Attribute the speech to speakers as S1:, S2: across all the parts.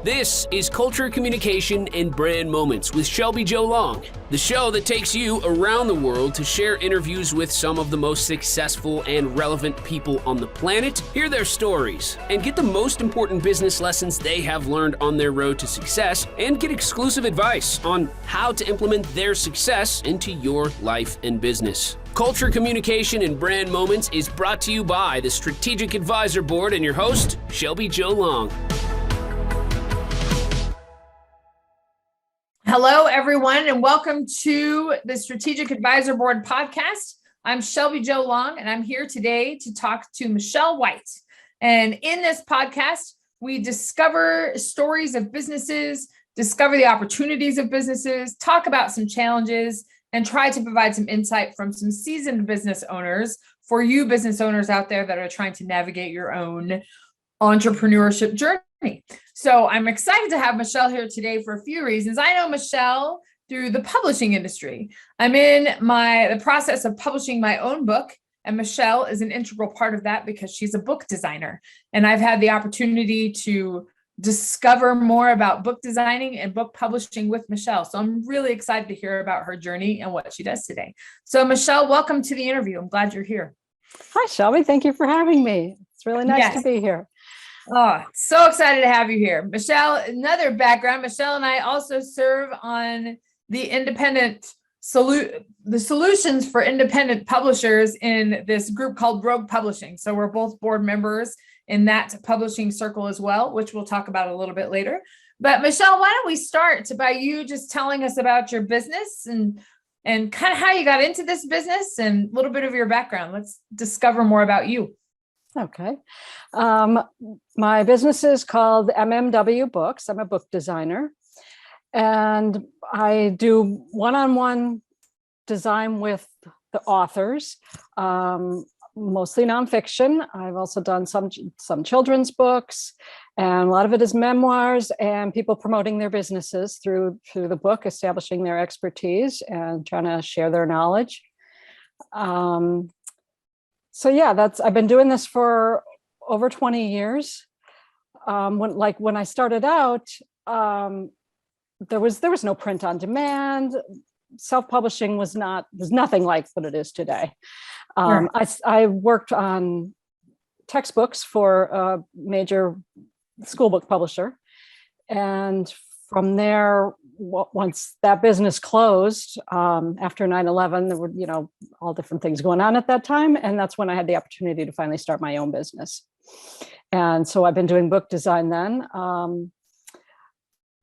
S1: This is Culture, Communication, and Brand Moments with Shelby Joe Long, the show that takes you around the world to share interviews with some of the most successful and relevant people on the planet, hear their stories, and get the most important business lessons they have learned on their road to success, and get exclusive advice on how to implement their success into your life and business. Culture, Communication, and Brand Moments is brought to you by the Strategic Advisor Board and your host, Shelby Joe Long.
S2: Hello, everyone, and welcome to the Strategic Advisor Board podcast. I'm Shelby Joe Long, and I'm here today to talk to Michelle White. And in this podcast, we discover stories of businesses, discover the opportunities of businesses, talk about some challenges, and try to provide some insight from some seasoned business owners for you business owners out there that are trying to navigate your own entrepreneurship journey. So I'm excited to have Michelle here today for a few reasons. I know Michelle through the publishing industry. I'm in the process of publishing my own book, and Michelle is an integral part of that because she's a book designer. And I've had the opportunity to discover more about book designing and book publishing with Michelle. So I'm really excited to hear about her journey and what she does today. So Michelle, welcome to the interview. I'm glad you're here.
S3: Hi, Shelby. Thank you for having me. It's really nice to be here.
S2: Oh, so excited to have you here. Michelle, another background. Michelle and I also serve on the the solutions for independent publishers in this group called Rogue Publishing. So we're both board members in that publishing circle as well, which we'll talk about a little bit later. But Michelle, why don't we start by you just telling us about your business and kind of how you got into this business and a little bit of your background. Let's discover more about you.
S3: Okay. My business is called MMW Books. I'm a book designer, and I do one-on-one design with the authors, mostly nonfiction. I've also done some children's books, and a lot of it is memoirs and people promoting their businesses through the book, establishing their expertise and trying to share their knowledge. So yeah, I've been doing this for over 20 years. When I started out, there was no print on demand. Self-publishing was nothing like what it is today. Sure. I worked on textbooks for a major school book publisher, and from there, once that business closed, after 9/11, there were, all different things going on at that time. And that's when I had the opportunity to finally start my own business. And so I've been doing book design then.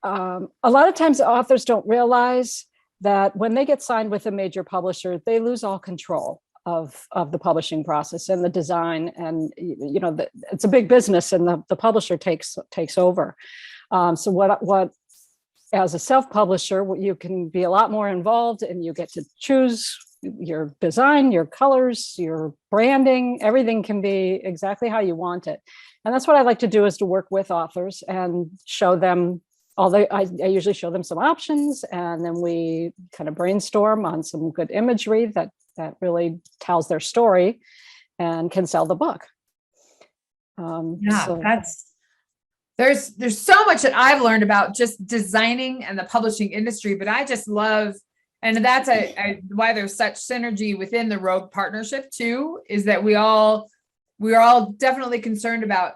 S3: A lot of times authors don't realize that when they get signed with a major publisher, they lose all control of the publishing process and the design. And, it's a big business, and the publisher takes over. So what as a self-publisher, you can be a lot more involved, and you get to choose your design, your colors, your branding. Everything can be exactly how you want it. And that's what I like to do, is to work with authors and show them I usually show them some options, and then we kind of brainstorm on some good imagery that really tells their story and can sell the book.
S2: There's so much that I've learned about just designing and the publishing industry, but I just love, and that's why there's such synergy within the Rogue partnership too, is that we're all definitely concerned about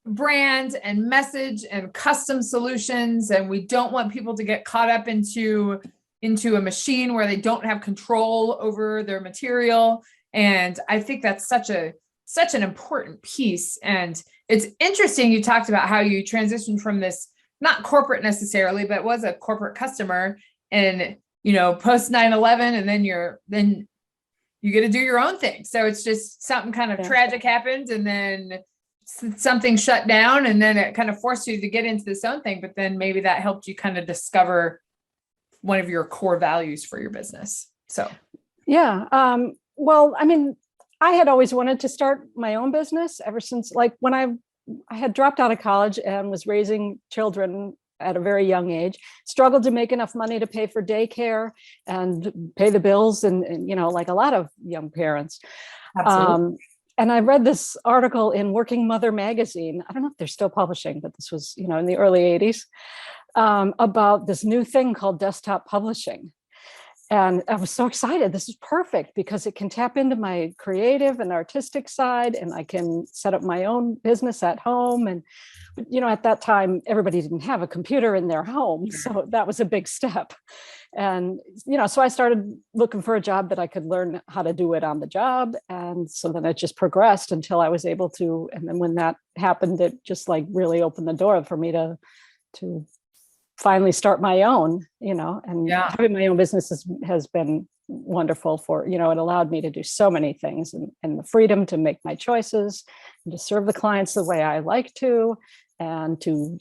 S2: brand and message and custom solutions, and we don't want people to get caught up into a machine where they don't have control over their material. And I think that's such an important piece. And it's interesting, you talked about how you transitioned from this, not corporate necessarily, but was a corporate customer, and post 9/11, and then you get to do your own thing. So it's just something kind of tragic happened, and then something shut down, and then it kind of forced you to get into this own thing. But then maybe that helped you kind of discover one of your core values for your business. So
S3: yeah. Well, I mean, I had always wanted to start my own business ever since, when I had dropped out of college and was raising children at a very young age, struggled to make enough money to pay for daycare and pay the bills, and like a lot of young parents. and I read this article in Working Mother magazine. I don't know if they're still publishing, but this was, in the early 80s, about this new thing called desktop publishing. And I was so excited. This is perfect because it can tap into my creative and artistic side, and I can set up my own business at home. And, at that time, everybody didn't have a computer in their home. So that was a big step. And, so I started looking for a job that I could learn how to do it on the job. And so then it just progressed until I was able to. And then when that happened, it just like really opened the door for me to finally start my own, and having my own business has been wonderful for, it allowed me to do so many things and the freedom to make my choices and to serve the clients the way I like to, and to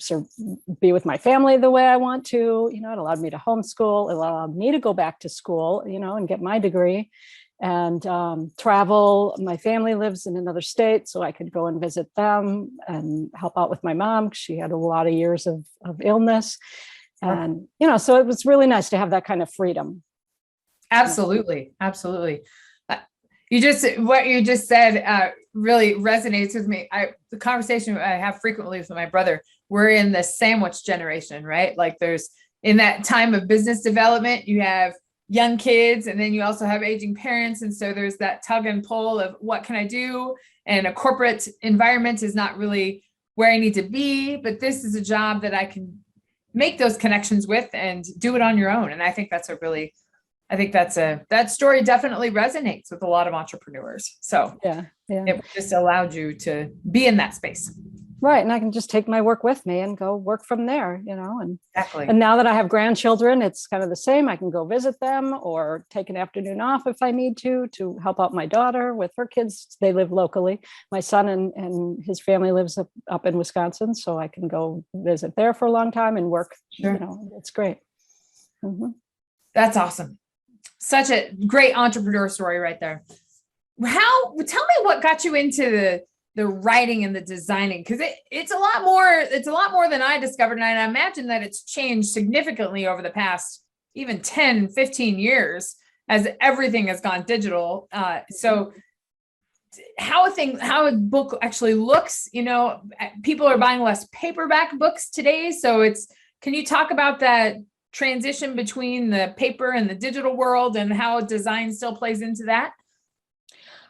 S3: be with my family the way I want to. It allowed me to homeschool. It allowed me to go back to school, and get my degree and travel. My family lives in another state, so I could go and visit them and help out with my mom. She had a lot of years of illness. And, so it was really nice to have that kind of freedom.
S2: Absolutely. Absolutely. What you just said really resonates with me. The conversation I have frequently with my brother, we're in the sandwich generation, right? Like there's, in that time of business development, you have young kids, and then you also have aging parents. And so there's that tug and pull of what can I do? And a corporate environment is not really where I need to be, but this is a job that I can make those connections with and do it on your own. And I think that story definitely resonates with a lot of entrepreneurs. So it just allowed you to be in that space.
S3: Right. And I can just take my work with me and go work from there, and
S2: exactly.
S3: And now that I have grandchildren, it's kind of the same. I can go visit them or take an afternoon off if I need to help out my daughter with her kids. They live locally. My son and his family lives up in Wisconsin, so I can go visit there for a long time and work.
S2: Sure.
S3: It's great. Mm-hmm.
S2: That's awesome. Such a great entrepreneur story right there. Tell me what got you into the writing and the designing, because it's a lot more than I discovered. And I imagine that it's changed significantly over the past even 10, 15 years as everything has gone digital. So how a book actually looks, people are buying less paperback books today. So can you talk about that transition between the paper and the digital world and how design still plays into that?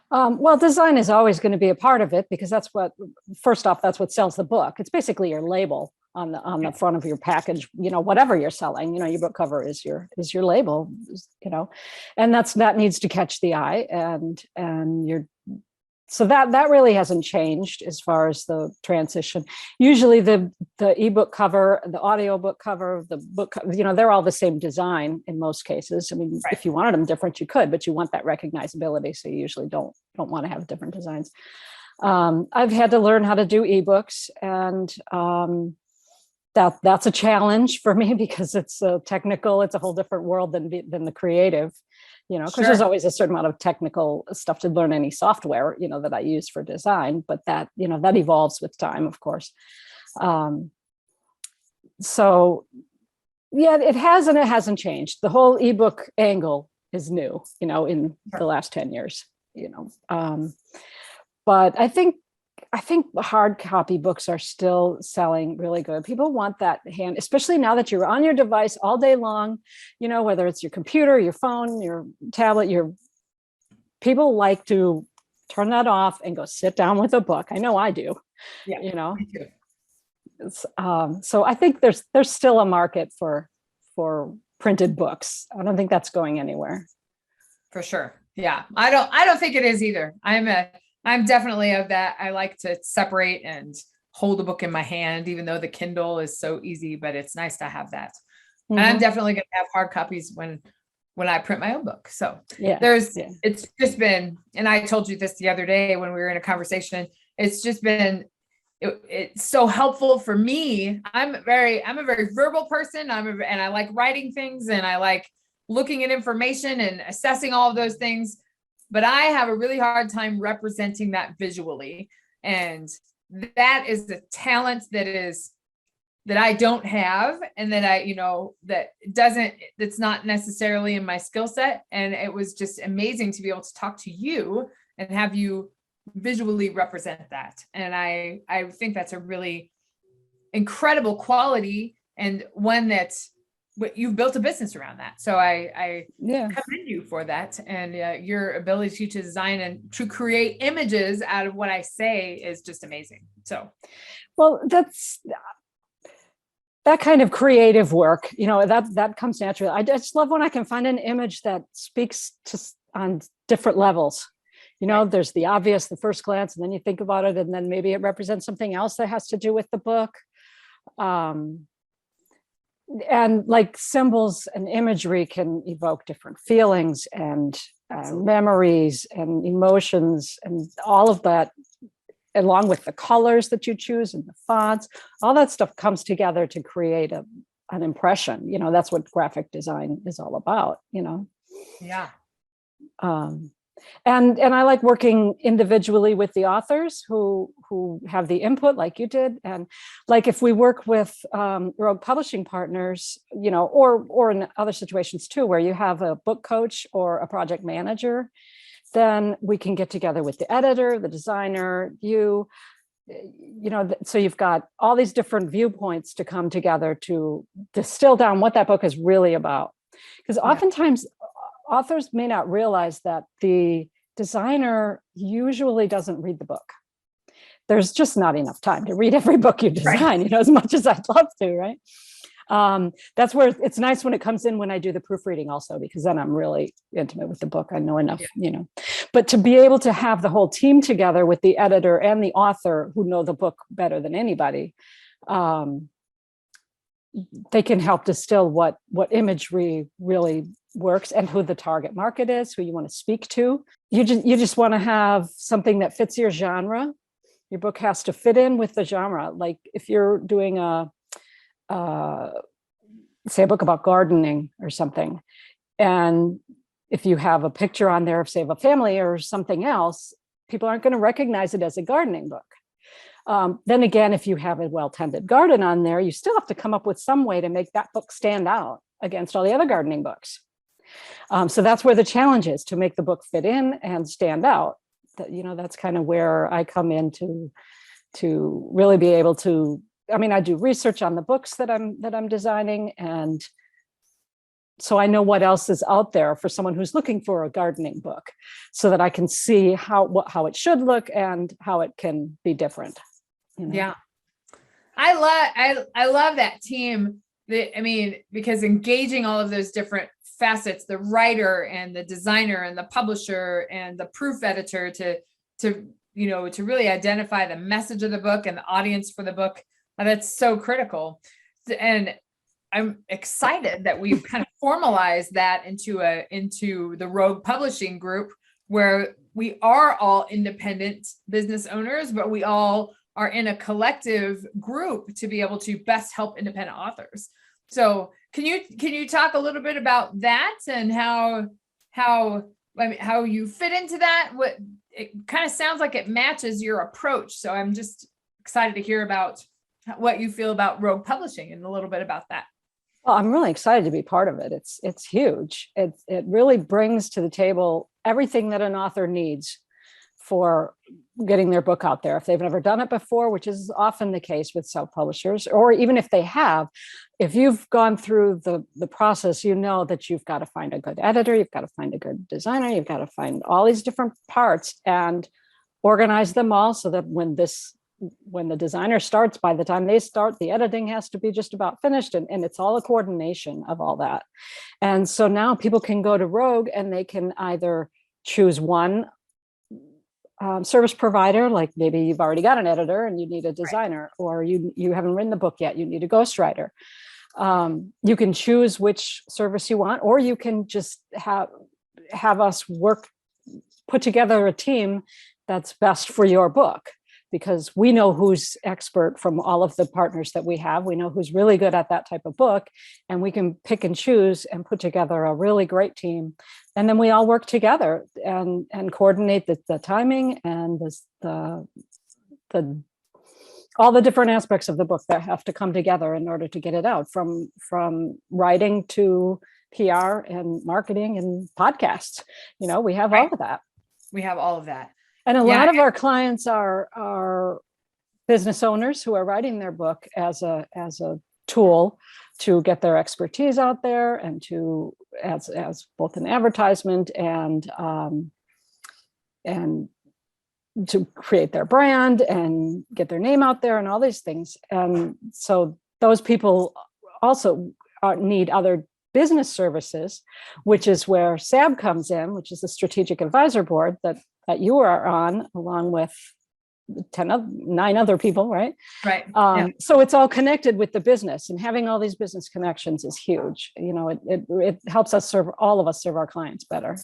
S3: Well, design is always going to be a part of it because that's what sells the book. It's basically your label on the front of your package, whatever you're selling, your book cover is your label, and that needs to catch the eye so that really hasn't changed as far as the transition. Usually the ebook cover, the audio book cover, the book, they're all the same design in most cases. I mean, If you wanted them different, you could, but you want that recognizability. So you usually don't want to have different designs. I've had to learn how to do ebooks, and that's a challenge for me because it's technical. It's a whole different world than the creative. Because there's always a certain amount of technical stuff to learn any software, that I use for design, but that evolves with time, of course. So it has and it hasn't changed. The whole ebook angle is new, in the last 10 years, but I think hard copy books are still selling really good. People want that hand, especially now that you're on your device all day long, whether it's your computer, your phone, your tablet, people like to turn that off and go sit down with a book. I know I do,
S2: Me too.
S3: So I think there's still a market for printed books. I don't think that's going anywhere.
S2: For sure. Yeah. I don't think it is either. I'm definitely of that. I like to separate and hold a book in my hand, even though the Kindle is so easy, but it's nice to have that. Mm-hmm. And I'm definitely going to have hard copies when I print my own book. So it's just been, and I told you this the other day when we were in a conversation, it's just been, it's so helpful for me. I'm a very verbal person. And I like writing things, and I like looking at information and assessing all of those things. But I have a really hard time representing that visually. And that is the talent that I don't have. And that that's not necessarily in my skill set. And it was just amazing to be able to talk to you and have you visually represent that. And I think that's a really incredible quality, and one that's what you've built a business around that. So I commend you for that, and your ability to design and to create images out of what I say is just amazing. So,
S3: well, that's that kind of creative work, that comes naturally. I just love when I can find an image that speaks to on different levels. There's the obvious, the first glance, and then you think about it, and then maybe it represents something else that has to do with the book. And like symbols and imagery can evoke different feelings and memories and emotions, and all of that, along with the colors that you choose and the fonts, all that stuff comes together to create an impression. That's what graphic design is all about,
S2: Yeah.
S3: And I like working individually with the authors who have the input like you did. And like if we work with Rogue publishing partners, or in other situations too, where you have a book coach or a project manager, then we can get together with the editor, the designer, so you've got all these different viewpoints to come together to distill down what that book is really about. Because oftentimes authors may not realize that the designer usually doesn't read the book. There's just not enough time to read every book you design, as much as I'd love to, right? That's where it's nice when it comes in when I do the proofreading also, because then I'm really intimate with the book. I know enough, but to be able to have the whole team together with the editor and the author who know the book better than anybody, they can help distill what imagery really works and who the target market is, who you want to speak to. You just want to have something that fits your genre. Your book has to fit in with the genre. Like if you're doing say a book about gardening or something, and if you have a picture on there of, say, of a family or something else, people aren't going to recognize it as a gardening book. Then again, if you have a well-tended garden on there, you still have to come up with some way to make that book stand out against all the other gardening books. So that's where the challenge is, to make the book fit in and stand out. That's kind of where I come in to really be able to. I do research on the books that I'm designing, and so I know what else is out there for someone who's looking for a gardening book, so that I can see how it should look and how it can be different.
S2: Yeah, I love that team. Because engaging all of those different facets, the writer and the designer and the publisher and the proof editor to really identify the message of the book and the audience for the book. That's so critical. And I'm excited that we've kind of formalized that into the Rogue Publishing Group, where we are all independent business owners, but we all are in a collective group to be able to best help independent authors. So can you talk a little bit about that and how you fit into that? What it kind of sounds like it matches your approach. So I'm just excited to hear about what you feel about Rogue Publishing and a little bit about that.
S3: Well, I'm really excited to be part of it. It's huge. It really brings to the table everything that an author needs for getting their book out there. If they've never done it before, which is often the case with self-publishers, or even if they have, if you've gone through the process, you know that you've got to find a good editor, you've got to find a good designer, you've got to find all these different parts and organize them all so that when the designer starts, by the time they start, the editing has to be just about finished, and it's all a coordination of all that. And so now people can go to Rogue and they can either choose one service provider, like maybe you've already got an editor and you need a designer, or you haven't written the book yet, you need a ghostwriter. You can choose which service you want, or you can just have us put together a team that's best for your book, because we know who's expert from all of the partners that we have. We know who's really good at that type of book, and we can pick and choose and put together a really great team. And then we all work together and coordinate the timing and all the different aspects of the book that have to come together in order to get it out, from writing to PR and marketing and podcasts. We have all of that.
S2: We have all of that.
S3: And a
S2: Yeah.
S3: lot of our clients are business owners who are writing their book as a tool to get their expertise out there and to as both an advertisement and to create their brand and get their name out there and all these things. And so those people also need other business services, which is where SAB comes in, which is the Strategic Advisor Board that you are on, along with 9 other people, right?
S2: Right.
S3: So it's all connected with the business, and having all these business connections is huge. You know, it helps us serve our clients better.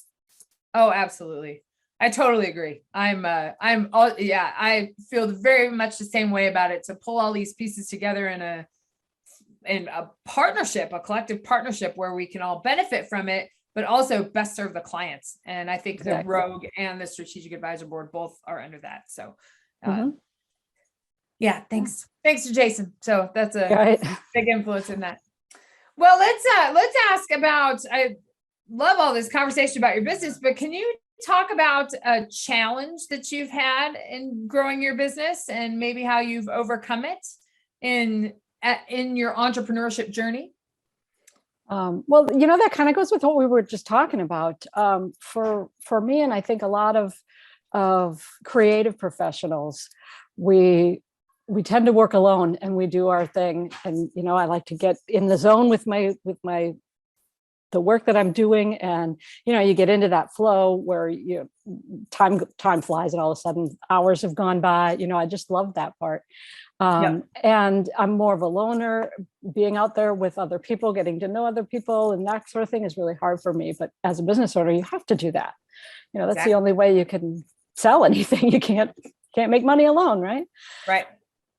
S2: Oh, absolutely. I totally agree. I feel very much the same way about it. To pull all these pieces together in a partnership, a collective partnership where we can all benefit from it, but also best serve the clients. And I think the Rogue and the Strategic Advisor Board both are under that. So yeah, thanks to Jason. So that's a big influence in that. Well, let's ask about, I love all this conversation about your business, but can you talk about a challenge that you've had in growing your business and maybe how you've overcome it in your entrepreneurship journey?
S3: Well, you know, that kind of goes with what we were just talking about. For me, and I think a lot of creative professionals, we tend to work alone and we do our thing. And, you know, I like to get in the zone with the work that I'm doing. And, you know, you get into that flow where time flies and all of a sudden hours have gone by. You know, I just love that part. And I'm more of a loner. Being out there with other people, getting to know other people and that sort of thing is really hard for me. But as a business owner, you have to do that. You know, that's the only way you can sell anything. You can't make money alone, right?
S2: Right.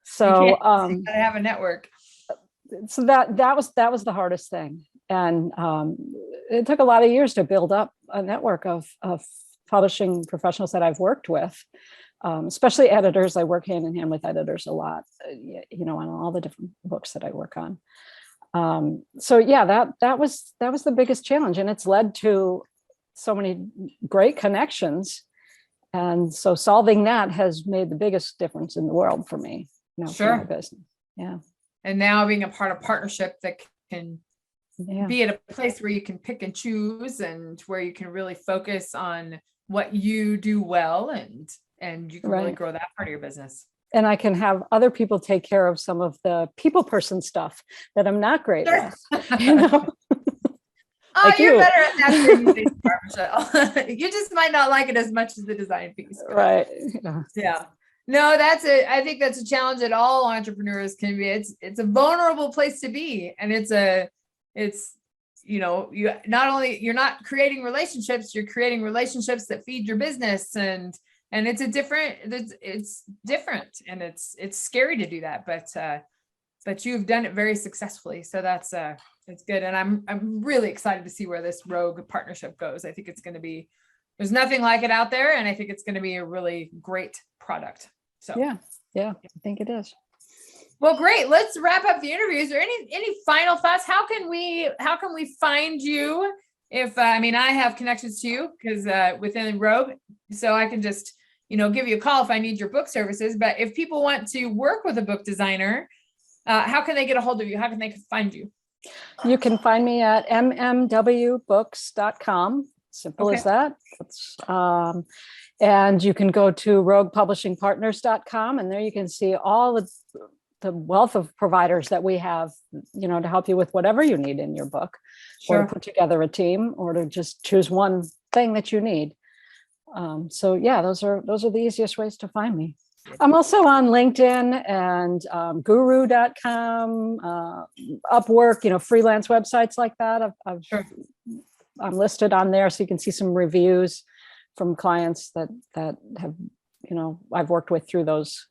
S3: So
S2: you gotta have a network.
S3: So that was the hardest thing. And it took a lot of years to build up a network of publishing professionals that I've worked with. Especially editors. I work hand in hand with editors a lot, you know, on all the different books that I work on. So yeah, that was the biggest challenge, and it's led to so many great connections. And so solving that has made the biggest difference in the world for me, you know, for my business. Yeah.
S2: And now being a part of partnership that can be at a place where you can pick and choose and where you can really focus on what you do well and you can really grow that part of your business.
S3: And I can have other people take care of some of the people person stuff that I'm not great with. You know?
S2: Oh, like you're better at that than you think, Michelle. You just might not like it as much as the design piece.
S3: Right.
S2: Yeah. No, I think that's a challenge that all entrepreneurs can be. It's a vulnerable place to be. And it's, you know, you're not creating relationships, you're creating relationships that feed your business. And it's different and it's scary to do that, but you've done it very successfully. So it's good. And I'm really excited to see where this Rogue partnership goes. I think there's nothing like it out there. And I think it's going to be a really great product. So
S3: yeah, I think it is.
S2: Well, great. Let's wrap up the interview. Is there any final thoughts? How can we find you? If, I have connections to you because within Rogue, so I can just, give you a call if I need your book services. But if people want to work with a book designer, how can they get a hold of you? How can they find you?
S3: You can find me at mmwbooks.com. Simple as that. And you can go to roguepublishingpartners.com, and there you can see all the wealth of providers that we have, to help you with whatever you need in your book, or to put together a team, or to just choose one thing that you need. So yeah, those are the easiest ways to find me. I'm also on LinkedIn and guru.com, Upwork, freelance websites like that. I'm listed on there, so you can see some reviews from clients that have, I've worked with through those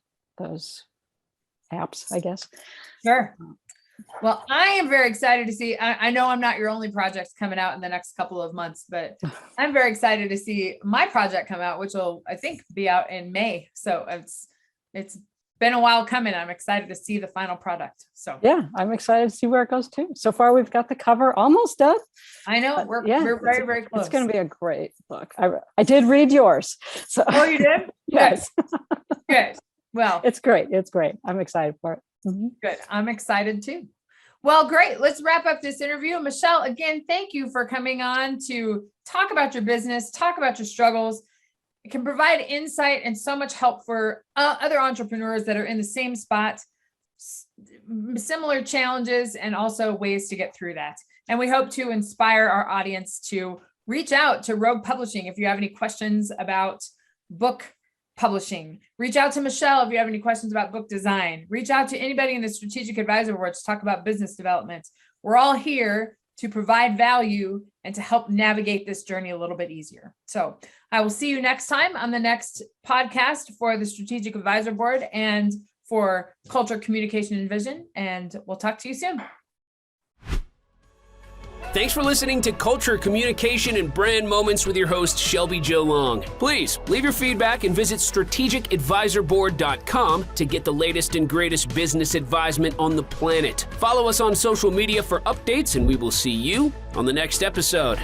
S3: apps, I guess.
S2: Sure. Well, I am very excited to see, I know I'm not your only projects coming out in the next couple of months, but I'm very excited to see my project come out, which will, I think, be out in May. So it's been a while coming. I'm excited to see the final product. So
S3: Yeah, I'm excited to see where it goes too. So far, we've got the cover almost done.
S2: I know we're very, very close.
S3: It's going to be a great book. I did read yours. So.
S2: Oh, you did?
S3: Yes.
S2: Good. Well,
S3: it's great. It's great. I'm excited for it. Mm-hmm.
S2: Good. I'm excited too. Well, great. Let's wrap up this interview. Michelle, again, thank you for coming on to talk about your business, talk about your struggles. It can provide insight and so much help for other entrepreneurs that are in the same spot, similar challenges, and also ways to get through that. And we hope to inspire our audience to reach out to Rogue Publishing if you have any questions about book publishing. Reach out to Michelle if you have any questions about book design. Reach out to anybody in the Strategic Advisor Board to talk about business development. We're all here to provide value and to help navigate this journey a little bit easier. So I will see you next time on the next podcast for the Strategic Advisor Board and for Culture, Communication, and Vision. And we'll talk to you soon.
S1: Thanks for listening to Culture, Communication, and Brand Moments with your host, Shelby Jo Long. Please leave your feedback and visit strategicadvisorboard.com to get the latest and greatest business advisement on the planet. Follow us on social media for updates, and we will see you on the next episode.